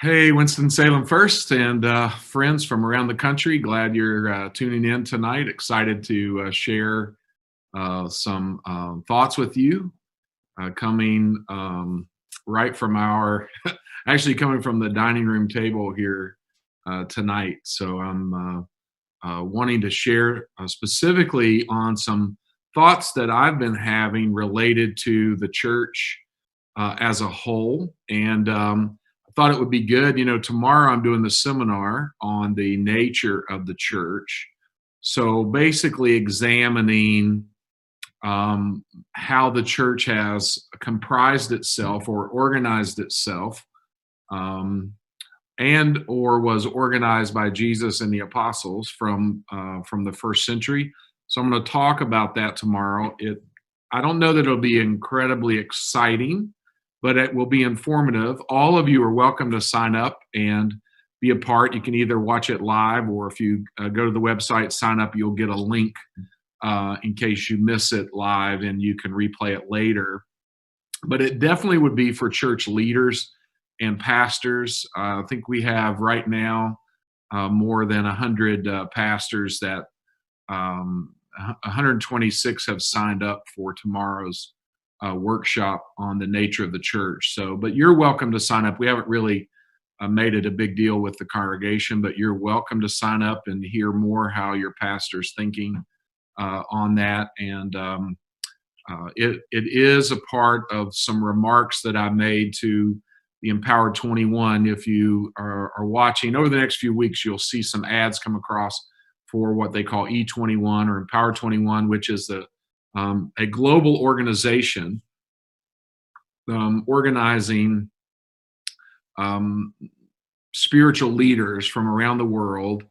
Hey, Winston-Salem first, and friends from around the country. Glad you're tuning in tonight. Excited to share some thoughts with you coming right from actually coming from the dining room table here tonight. So I'm wanting to share specifically on some thoughts that I've been having related to the church as a whole. And I thought it would be good. Tomorrow I'm doing the seminar on the nature of the church. So basically, examining how the church has comprised itself or organized itself, um, and or was organized by Jesus and the apostles from the first century. So I'm going to talk about that tomorrow. I don't know that it'll be incredibly exciting, but it will be informative. All of you are welcome to sign up and be a part. You can either watch it live, or if you go to the website, sign up, you'll get a link in case you miss it live, and you can replay it later. But it definitely would be for church leaders and pastors. I think we have right now more than 100 pastors that 126 have signed up for tomorrow's workshop on the nature of the church. So, but you're welcome to sign up. We haven't really made it a big deal with the congregation, but you're welcome to sign up and hear more how your pastor's thinking on that. And it is a part of some remarks that I made to the Empowered 21. If you are watching over the next few weeks, you'll see some ads come across for what they call E21 or Empowered 21, which is a global organization organizing spiritual leaders from around the world.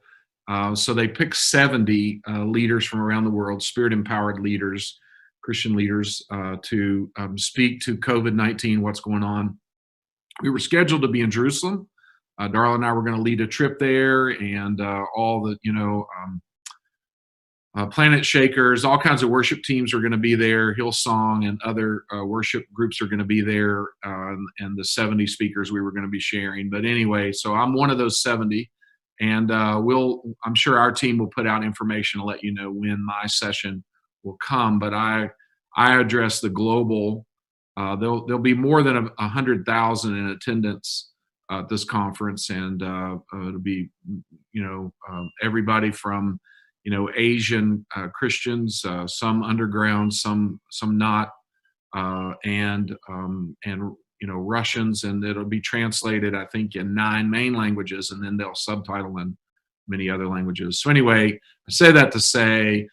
So they pick 70 leaders from around the world, spirit-empowered leaders, Christian leaders, to speak to COVID-19, what's going on. We were scheduled to be in Jerusalem. Darla and I were going to lead a trip there, and all the, Planet Shakers, all kinds of worship teams are going to be there. Hillsong and other worship groups are going to be there, and the 70 speakers we were going to be sharing. But anyway, so I'm one of those 70, and I'm sure our team will put out information to let you know when my session will come. But I address the global. There'll be more than 100,000 in attendance at this conference, and it'll be everybody from Asian Christians, some underground, some not, and Russians, and it'll be translated, I think, in 9 main languages, and then they'll subtitle in many other languages. So anyway, I say that to say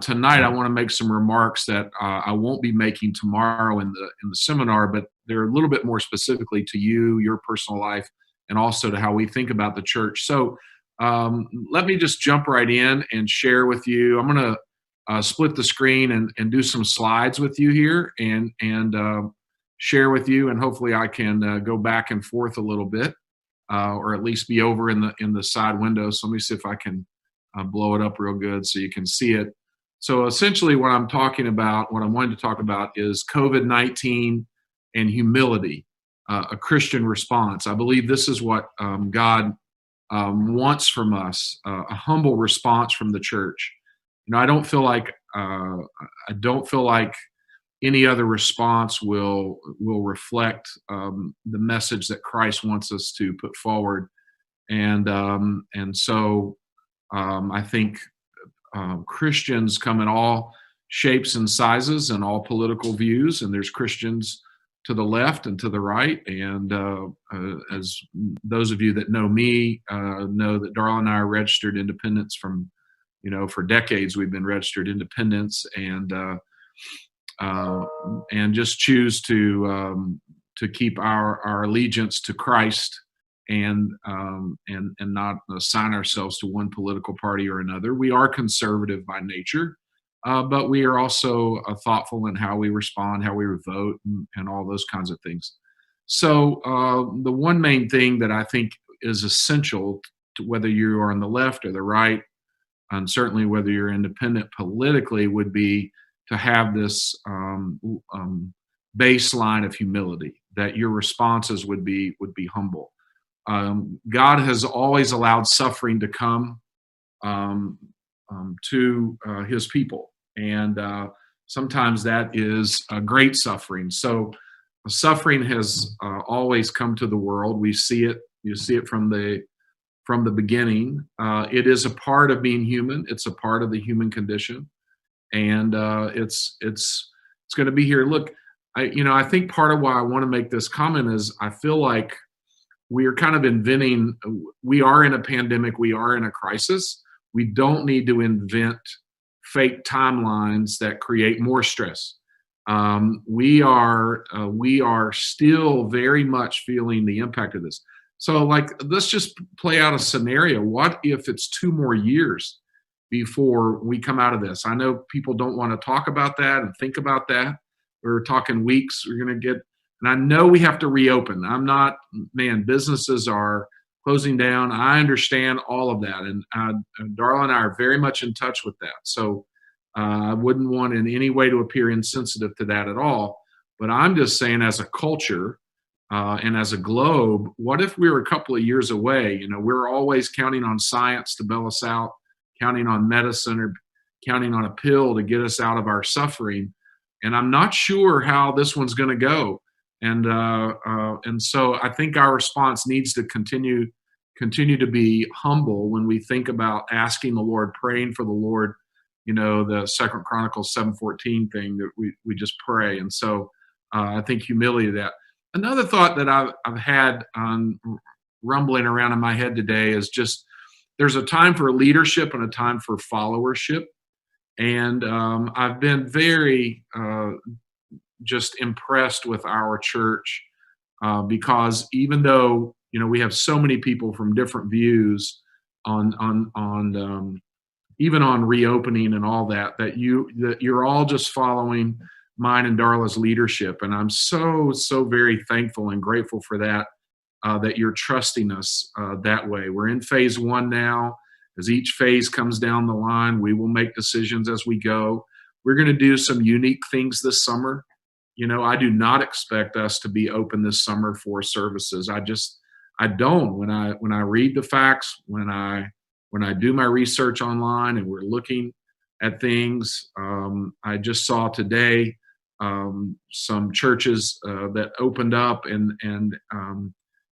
tonight I want to make some remarks that I won't be making tomorrow in the seminar, but they're a little bit more specifically to you, your personal life, and also to how we think about the church. So let me just jump right in and share with you. I'm going to split the screen and do some slides with you here and share with you, and hopefully I can go back and forth a little bit, or at least be over in the side window. So let me see if I can blow it up real good so you can see it. So essentially, what I'm wanting to talk about is COVID-19 and humility, a Christian response. I believe this is what God wants from us, a humble response from the church. I don't feel like any other response will reflect the message that Christ wants us to put forward, and so I think Christians come in all shapes and sizes and all political views, and there's Christians to the left and to the right. And as those of you that know me know that Darla and I are registered independents for decades. We've been registered independents, and just choose to keep our allegiance to Christ, and not assign ourselves to one political party or another. We are conservative by nature, but we are also thoughtful in how we respond, how we vote, and all those kinds of things. So the one main thing that I think is essential to whether you are on the left or the right, and certainly whether you're independent politically, would be to have this baseline of humility, that your responses would be humble. God has always allowed suffering to come um, to his people. And sometimes that is great suffering. So suffering has always come to the world. We see it. You see it from the beginning. It is a part of being human. It's a part of the human condition, and it's going to be here. Look, I think part of why I want to make this comment is I feel like we are kind of inventing. We are in a pandemic. We are in a crisis. We don't need to invent fake timelines that create more stress. We are still very much feeling the impact of this. So, like, let's just play out a scenario. What if it's 2 more years before we come out of this? I know people don't want to talk about that and think about that. We're talking weeks. We're going to get, and I know we have to reopen. I'm not, man, businesses are closing down. I understand all of that. And Darla and I are very much in touch with that. So I wouldn't want in any way to appear insensitive to that at all. But I'm just saying, as a culture and as a globe, what if we were a couple of years away? We're always counting on science to bail us out, counting on medicine, or counting on a pill to get us out of our suffering. And I'm not sure how this one's going to go. And so I think our response needs to continue to be humble when we think about asking the Lord, praying for the Lord. The Second Chronicles 7:14 thing that we just pray. And so I think humility that. Another thought that I've had rumbling around in my head today is just there's a time for leadership and a time for followership. And I've been very just impressed with our church because even though we have so many people from different views on even on reopening and all that you're all just following mine and Darla's leadership, and I'm so very thankful and grateful for that. That you're trusting us that way. We're in phase 1 now. As each phase comes down the line, we will make decisions as we go. We're going to do some unique things this summer. I do not expect us to be open this summer for services. I don't. When I read the facts, when I do my research online and we're looking at things, I just saw today some churches that opened up and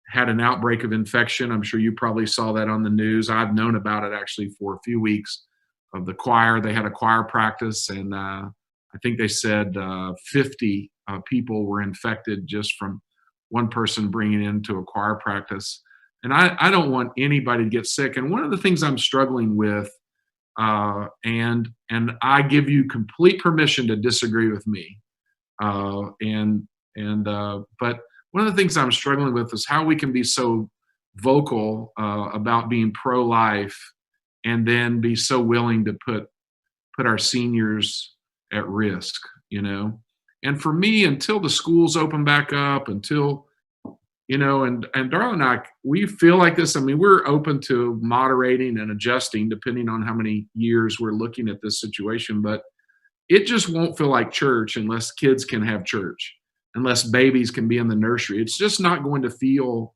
had an outbreak of infection. I'm sure you probably saw that on the news. I've known about it actually for a few weeks. Of the choir, they had a choir practice, and I think they said 50 people were infected just from one person bringing it into a choir practice. And I don't want anybody to get sick. And one of the things I'm struggling with, and I give you complete permission to disagree with me, but one of the things I'm struggling with is how we can be so vocal about being pro-life and then be so willing to put our seniors at risk, And for me, until the schools open back up, until, and Darla and I, we feel like this. I mean, we're open to moderating and adjusting depending on how many years we're looking at this situation, but it just won't feel like church unless kids can have church, unless babies can be in the nursery. It's just not going to feel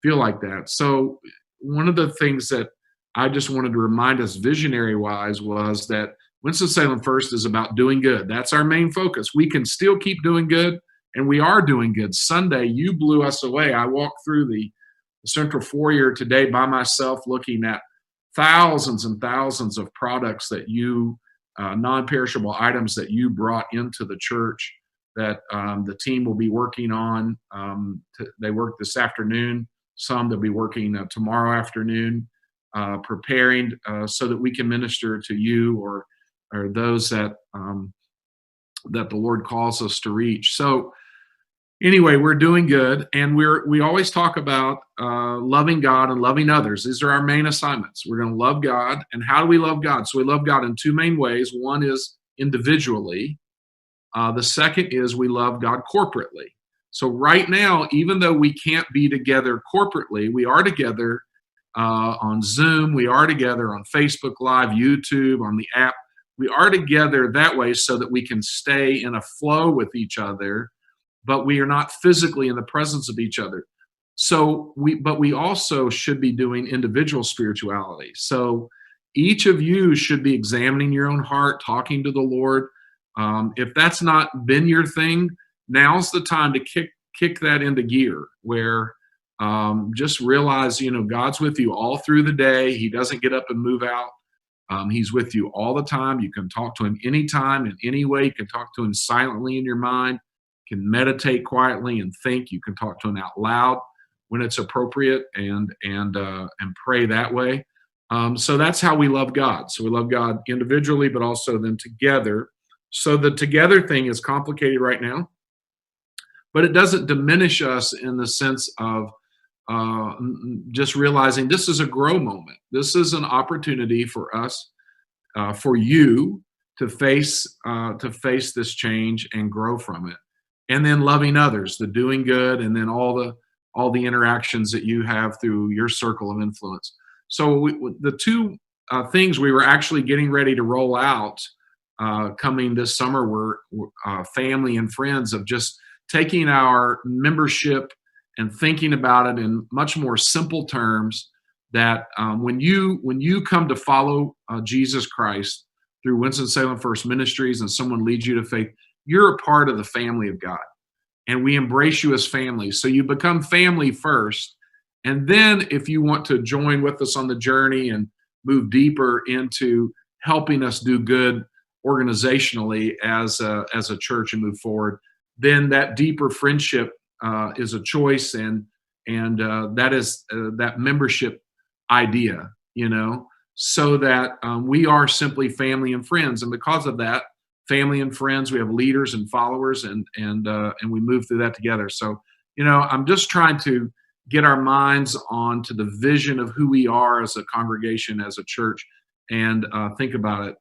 like that. So one of the things that I just wanted to remind us visionary wise was that Winston-Salem First is about doing good. That's our main focus. We can still keep doing good, and we are doing good. Sunday, you blew us away. I walked through the central foyer today by myself looking at thousands and thousands of products that you non-perishable items that you brought into the church that the team will be working on. They work this afternoon. Some they'll be working tomorrow afternoon, preparing so that we can minister to you or those that the Lord calls us to reach. So anyway, we're doing good, and we always talk about loving God and loving others. These are our main assignments. We're going to love God, and how do we love God? So we love God in 2 main ways. One is individually. The second is we love God corporately. So right now, even though we can't be together corporately, we are together on Zoom. We are together on Facebook Live, YouTube, on the app. We are together that way so that we can stay in a flow with each other, but we are not physically in the presence of each other. But we also should be doing individual spirituality. So each of you should be examining your own heart, talking to the Lord. If that's not been your thing, now's the time to kick that into gear, where just realize, God's with you all through the day. He doesn't get up and move out. He's with you all the time. You can talk to him anytime, in any way. You can talk to him silently in your mind. You can meditate quietly and think. You can talk to him out loud when it's appropriate, and pray that way. So that's how we love God. So we love God individually, but also then together. So the together thing is complicated right now, but it doesn't diminish us in the sense of just realizing this is a grow moment. This is an opportunity for us, for you to face this change and grow from it, and then loving others, the doing good, and then all the interactions that you have through your circle of influence. So the two things we were actually getting ready to roll out coming this summer were family and friends, of just taking our membership and thinking about it in much more simple terms, that when you come to follow Jesus Christ through Winston-Salem First Ministries and someone leads you to faith, you're a part of the family of God. And we embrace you as family. So you become family first. And then if you want to join with us on the journey and move deeper into helping us do good organizationally as a church and move forward, then that deeper friendship is a choice, and that is that membership idea, so that we are simply family and friends. And because of that, family and friends, we have leaders and followers, and we move through that together. So, I'm just trying to get our minds onto the vision of who we are as a congregation, as a church, and think about it.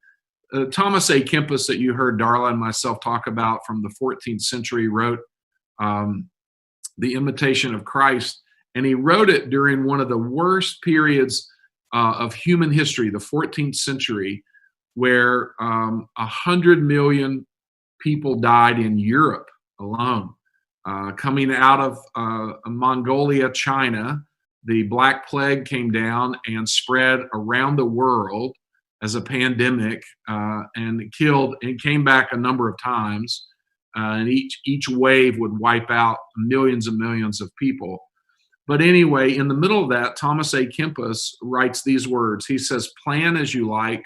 Thomas A. Kempis, that you heard Darla and myself talk about, from the 14th century, wrote The Imitation of Christ, and he wrote it during one of the worst periods of human history, the 14th century, where 100 million people died in Europe alone. Coming out of Mongolia, China, the Black Plague came down and spread around the world as a pandemic, and killed and came back a number of times. And each wave would wipe out millions and millions of people. But anyway, in the middle of that, Thomas A. Kempis writes these words. He says, "Plan as you like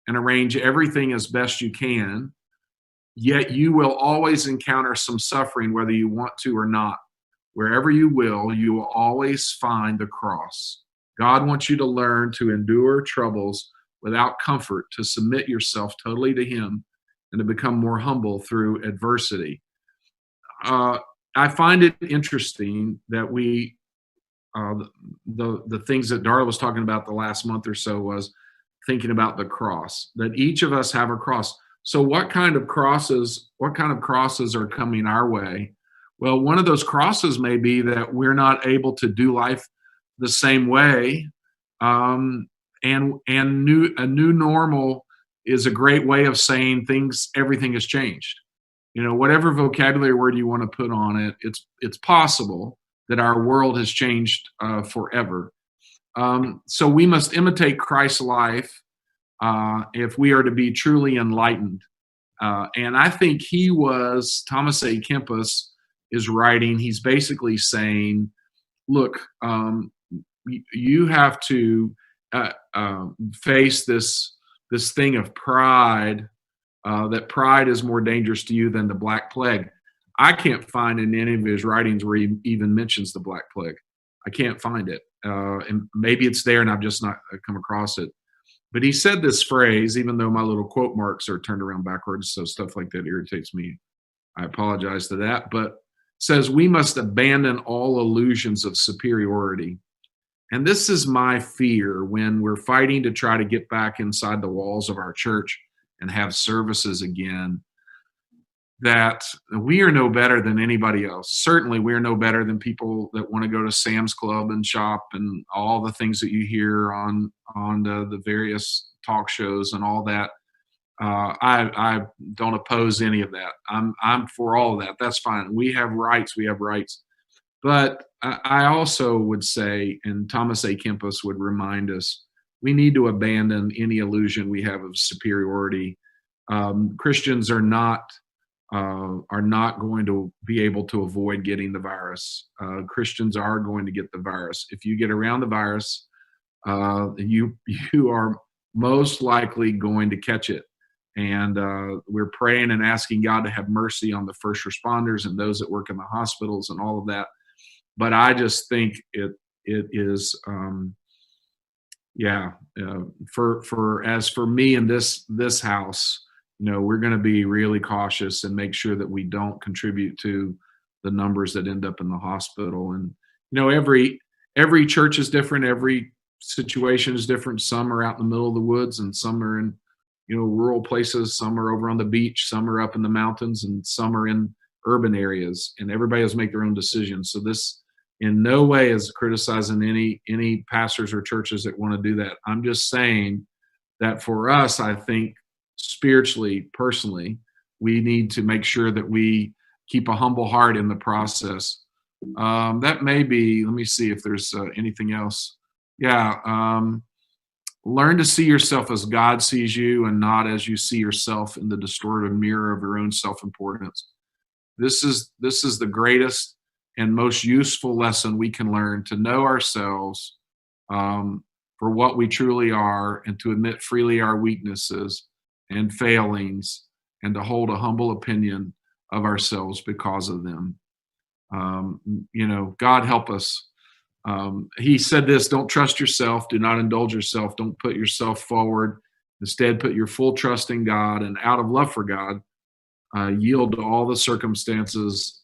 and arrange everything as best you can, yet you will always encounter some suffering, whether you want to or not. Wherever you will always find the cross. God wants you to learn to endure troubles without comfort, to submit yourself totally to him, and to become more humble through adversity." I find it interesting that the things that Darla was talking about the last month or so was thinking about the cross, that each of us have a cross. So what kind of crosses are coming our way? Well, one of those crosses may be that we're not able to do life the same way. And a new normal is a great way of saying everything has changed. Whatever vocabulary word you want to put on it, it's possible that our world has changed forever. So we must imitate Christ's life if we are to be truly enlightened. And I think Thomas A. Kempis is writing, he's basically saying, look, you have to face this thing of pride, that pride is more dangerous to you than the Black Plague. I can't find in any of his writings where he even mentions the Black Plague. I can't find it. And maybe it's there and I've just not come across it. But he said this phrase, even though my little quote marks are turned around backwards, so stuff like that irritates me. I apologize to that. But says we must abandon all illusions of superiority. And this is my fear when we're fighting to try to get back inside the walls of our church and have services again, that we are no better than anybody else. Certainly, we are no better than people that want to go to Sam's Club and shop and all the things that you hear on the various talk shows and all that. I don't oppose any of that. I'm for all of that. That's fine. We have rights. But I also would say, and Thomas A. Kempis would remind us, we need to abandon any illusion we have of superiority. Christians are not going to be able to avoid getting the virus. Christians are going to get the virus. If you get around the virus, you you are most likely going to catch it. And we're praying and asking God to have mercy on the first responders and those that work in the hospitals and all of that. But I just think it is yeah, for as for me and this house, we're going to be really cautious and make sure that we don't contribute to the numbers that end up in the hospital. And every church is different, every situation is different. Some are out in the middle of the woods, and some are in rural places. Some are over on the beach, some are up in the mountains, and some are in urban areas. And everybody has to make their own decisions. So this in no way is criticizing any pastors or churches that want to do that. I'm just saying that for us, I think spiritually, personally, we need to make sure that we keep a humble heart in the process. That may be, let me see if there's anything else. Yeah. Learn to see yourself as God sees you and not as you see yourself in the distorted mirror of your own self-importance. This is the greatest and most useful lesson we can learn, to know ourselves for what we truly are, and to admit freely our weaknesses and failings, and to hold a humble opinion of ourselves because of them. God help us. He said this: don't trust yourself, do not indulge yourself, don't put yourself forward. Instead, put your full trust in God, and out of love for God, yield to all the circumstances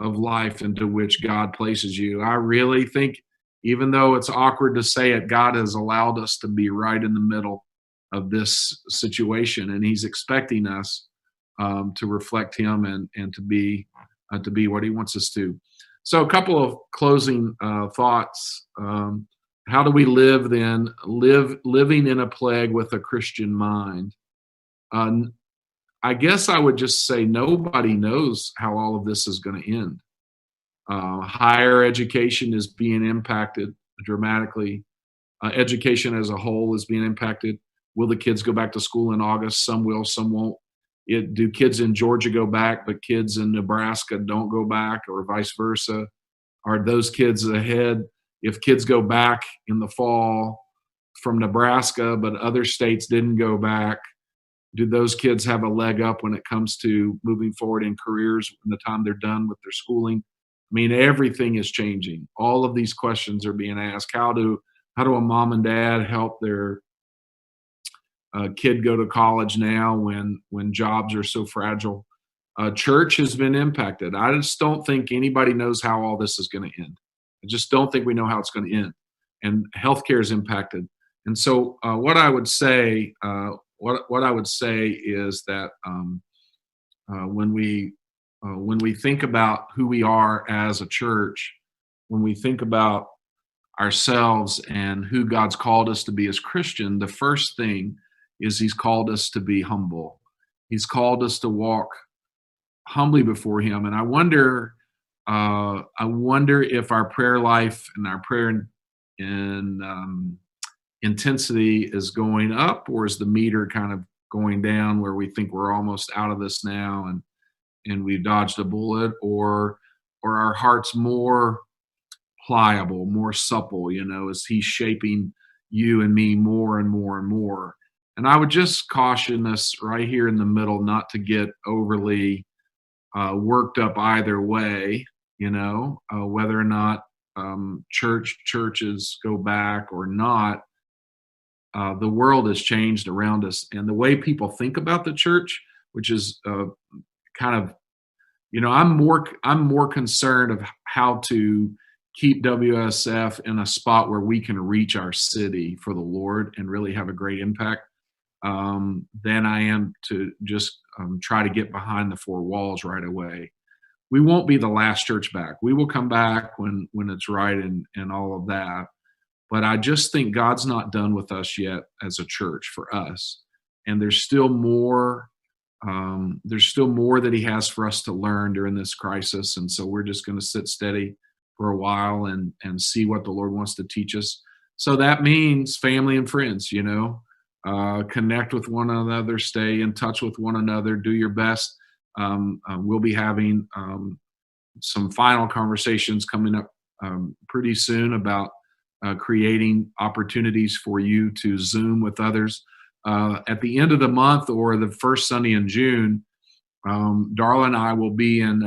of life into which God places you. I really think, even though it's awkward to say it, God has allowed us to be right in the middle of this situation, and He's expecting us to reflect Him and to be what He wants us to. So, a couple of closing thoughts. How do we live then? Living in a plague with a Christian mind. I guess I would just say nobody knows how all of this is going to end. Higher education is being impacted dramatically. Education as a whole is being impacted. Will the kids go back to school in August? Some will, some won't. Do kids in Georgia go back, but kids in Nebraska don't go back, or vice versa? Are those kids ahead? If kids go back in the fall from Nebraska, but other states didn't go back, do those kids have a leg up when it comes to moving forward in careers when the time they're done with their schooling? I mean, everything is changing. All of these questions are being asked. How do a mom and dad help their kid go to college now when jobs are so fragile? Church has been impacted. I just don't think anybody knows how all this is going to end. I just don't think we know how it's going to end. And healthcare is impacted. And so, what I would say is that when we think about who we are as a church, when we think about ourselves and who God's called us to be as Christian, the first thing is He's called us to be humble. He's called us to walk humbly before Him. And I wonder if our prayer life and our prayer in intensity is going up, or is the meter kind of going down, where we think we're almost out of this now and we've dodged a bullet, or our heart's more pliable, more supple, as He's shaping you and me more and more and more. And I would just caution us right here in the middle not to get overly worked up either way, whether or not churches go back or not. The world has changed around us, and the way people think about the church, which is kind of, I'm more concerned of how to keep WSF in a spot where we can reach our city for the Lord and really have a great impact, than I am to just try to get behind the four walls right away. We won't be the last church back. We will come back when it's right and all of that. But I just think God's not done with us yet as a church, for us, and there's still more. There's still more that He has for us to learn during this crisis, and so we're just going to sit steady. for a while and see what the Lord wants to teach us. So that means family and friends, connect with one another, stay in touch with one another, do your best. We'll be having some final conversations coming up pretty soon about creating opportunities for you to Zoom with others. At the end of the month or the first Sunday in June, Darla and I will be in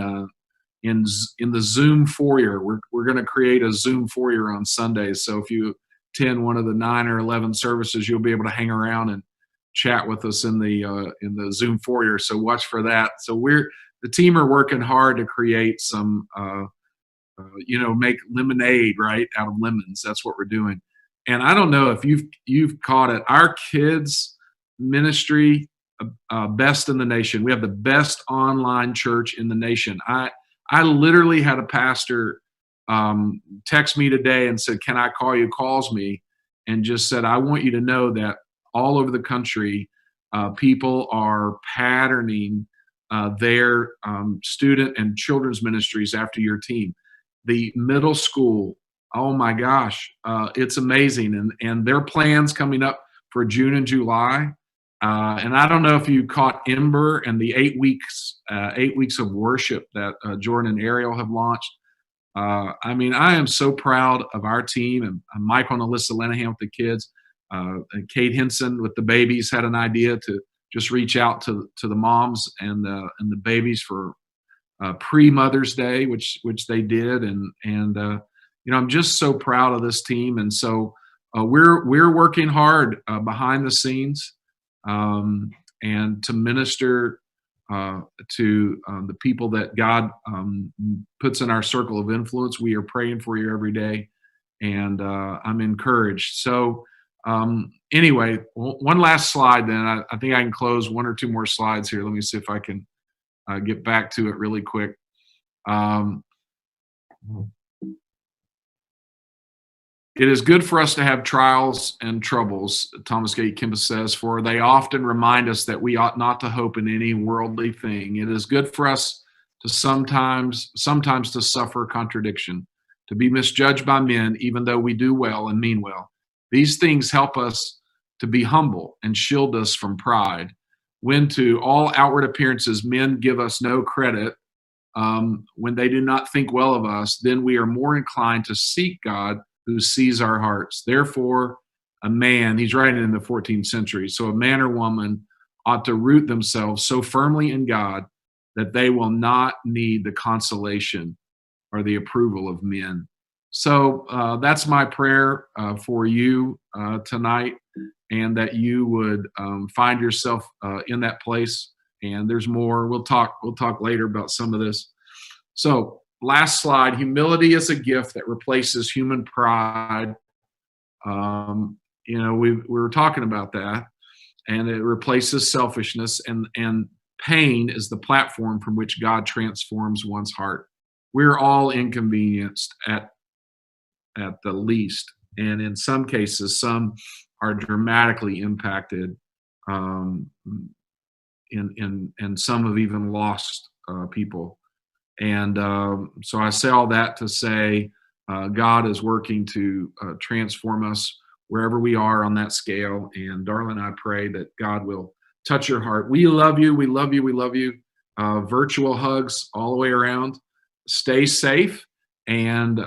the Zoom foyer. We're going to create a Zoom foyer on Sundays. So if you attend one of the 9 or 11 services, you'll be able to hang around and chat with us in the Zoom foyer. So watch for that. So the team are working hard to create some make lemonade right out of lemons. That's what we're doing. And I don't know if you've caught it. Our kids ministry, best in the nation. We have the best online church in the nation. I literally had a pastor text me today and said, "Can I call you?" Calls me and just said, "I want you to know that all over the country, people are patterning their student and children's ministries after your team." The middle school, oh my gosh, it's amazing. And their plans coming up for June and July. And I don't know if you caught Ember and the 8 weeks of worship that Jordan and Ariel have launched. I mean, I am so proud of our team and Michael and Alyssa Lenahan with the kids. And Kate Henson with the babies had an idea to just reach out to the moms and the babies for pre-Mother's Day, which they did, and I'm just so proud of this team, and so we're working hard behind the scenes, and to minister to the people that God puts in our circle of influence. We are praying for you every day, and I'm encouraged. So anyway, one last slide. Then I think I can close 1 or 2 more slides here. Let me see if I can get back to it really quick. It is good for us to have trials and troubles, Thomas Gate Kempis says, for they often remind us that we ought not to hope in any worldly thing. It is good for us to sometimes to suffer contradiction, to be misjudged by men, even though we do well and mean well. These things help us to be humble and shield us from pride. When to all outward appearances men give us no credit, when they do not think well of us, then we are more inclined to seek God who sees our hearts. Therefore, a man, he's writing in the 14th century, so a man or woman ought to root themselves so firmly in God that they will not need the consolation or the approval of men. So that's my prayer for you tonight, and that you would find yourself in that place. And there's more. We'll talk later about some of this. So last slide. Humility is a gift that replaces human pride. We were talking about that, and it replaces selfishness. And pain is the platform from which God transforms one's heart. We're all inconvenienced at the least, and in some cases, some are dramatically impacted, and some have even lost people. And so I say all that to say God is working to transform us wherever we are on that scale. And Darlene, I pray that God will touch your heart. We love you. We love you. We love you. Virtual hugs all the way around. Stay safe. And,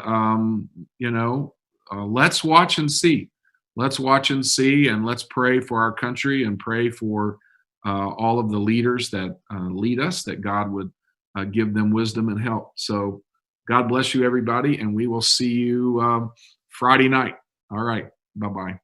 let's watch and see. Let's watch and see, and let's pray for our country and pray for all of the leaders that lead us, that God would give them wisdom and help. So God bless you, everybody, and we will see you Friday night. All right. Bye-bye.